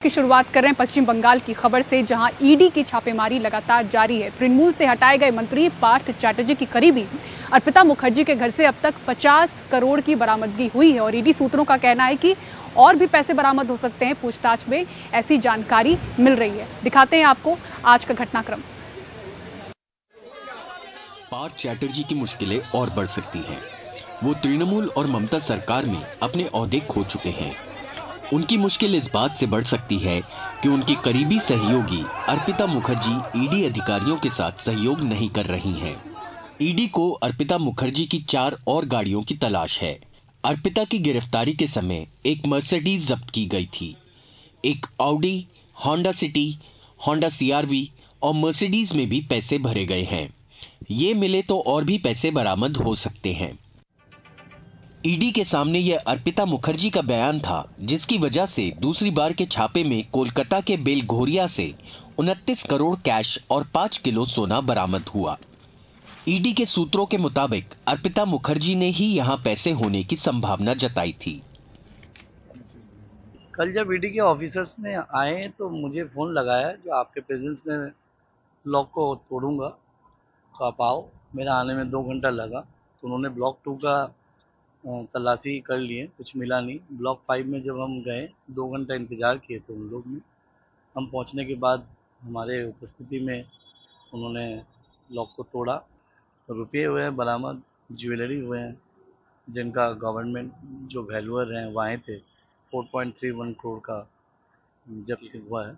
की शुरुआत कर रहे हैं पश्चिम बंगाल की खबर से, जहां ईडी की छापेमारी लगातार जारी है। तृणमूल से हटाए गए मंत्री पार्थ चैटर्जी की करीबी अर्पिता मुखर्जी के घर से अब तक 50 करोड़ की बरामदगी हुई है और ईडी सूत्रों का कहना है कि और भी पैसे बरामद हो सकते हैं। पूछताछ में ऐसी जानकारी मिल रही है। दिखाते हैं आपको आज का घटनाक्रम। पार्थ चैटर्जी की मुश्किलें और बढ़ सकती हैं। वो तृणमूल और ममता सरकार में अपने ओहदे खो चुके हैं। उनकी मुश्किल इस बात से बढ़ सकती है कि उनकी करीबी सहयोगी अर्पिता मुखर्जी ईडी अधिकारियों के साथ सहयोग नहीं कर रही हैं। ईडी को अर्पिता मुखर्जी की 4 और गाड़ियों की तलाश है। अर्पिता की गिरफ्तारी के समय एक मर्सिडीज जब्त की गई थी। एक Audi, Honda city, Honda CR-V और मर्सिडीज में भी पैसे भरे गए हैं। ये मिले तो और भी पैसे बरामद हो सकते हैं। ईडी के सामने यह अर्पिता मुखर्जी का बयान था, जिसकी वजह से दूसरी बार के छापे में कोलकाता के बेलघोरिया से 29 करोड़ कैश और 5 किलो सोना बरामद हुआ। ईडी के सूत्रों के मुताबिक अर्पिता मुखर्जी ने ही यहां पैसे होने की संभावना जताई थी। कल जब ईडी के ऑफिसर्स ने आए तो मुझे फोन लगाया, जो आपके प्रेजेंस में ब्लॉक को तोड़ूंगा तो आप आओ। मेरा आने में 2 घंटा लगा, तो उन्होंने ब्लॉक 2 का तलाशी कर लिए, कुछ मिला नहीं। ब्लॉक 5 में जब हम गए 2 घंटा इंतज़ार किए तो उन लोग ने, हम पहुंचने के बाद हमारे उपस्थिति में उन्होंने ब्लॉक को तोड़ा। रुपये हुए हैं बरामद, ज्वेलरी हुए हैं जिनका गवर्नमेंट जो वैल्यूअर हैं वहाँ थे। 4.31 करोड़ का जब्त हुआ है।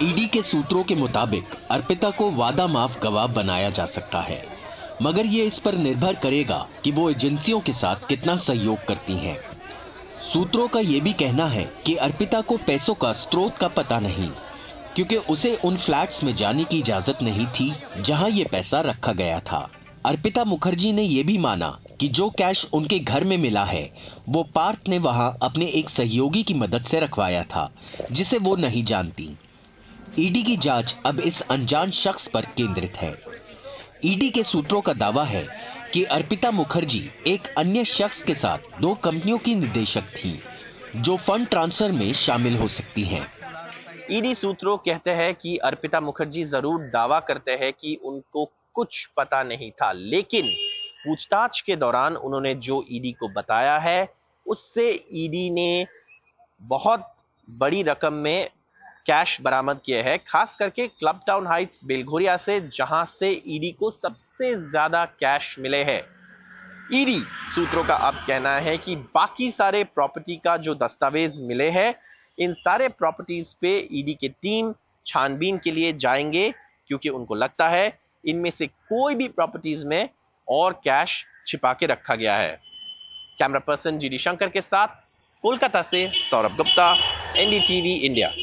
ईडी के सूत्रों के मुताबिक अर्पिता को वादा माफ गवाह बनाया जा सकता है, मगर ये इस पर निर्भर करेगा कि वो एजेंसियों के साथ कितना सहयोग करती हैं। सूत्रों का ये भी कहना है कि अर्पिता को पैसों का स्रोत का पता नहीं, क्योंकि उसे उन फ्लैट्स में जाने की इजाजत नहीं थी जहां ये पैसा रखा गया था। अर्पिता मुखर्जी ने यह भी माना कि जो कैश उनके घर में मिला है वो पार्थ ने वहां अपने एक सहयोगी की मदद से रखवाया था, जिसे वो नहीं जानती। ईडी की जांच अब इस अनजान शख्स पर केंद्रित है। ईडी के सूत्रों का दावा है कि अर्पिता मुखर्जी एक अन्य शख्स के साथ 2 कंपनियों की निदेशक थी, जो फंड ट्रांसफर में शामिल हो सकती हैं। ईडी सूत्रों कहते हैं कि अर्पिता मुखर्जी जरूर दावा करते हैं कि उनको कुछ पता नहीं था, लेकिन पूछताछ के दौरान उन्होंने जो ईडी को बताया है उससे ईडी ने बहुत बड़ी रकम में कैश बरामद किए हैं, खास करके क्लब टाउन हाइट्स बेलघोरिया से, जहां से ईडी को सबसे ज्यादा कैश मिले हैं। ईडी सूत्रों का अब कहना है कि बाकी सारे प्रॉपर्टी का जो दस्तावेज मिले हैं, इन सारे प्रॉपर्टीज पे ईडी की टीम छानबीन के लिए जाएंगे, क्योंकि उनको लगता है इनमें से कोई भी प्रॉपर्टीज में और कैश छिपा के रखा गया है। कैमरा पर्सन जीडी शंकर के साथ कोलकाता से सौरभ गुप्ता, एनडीटीवी इंडिया।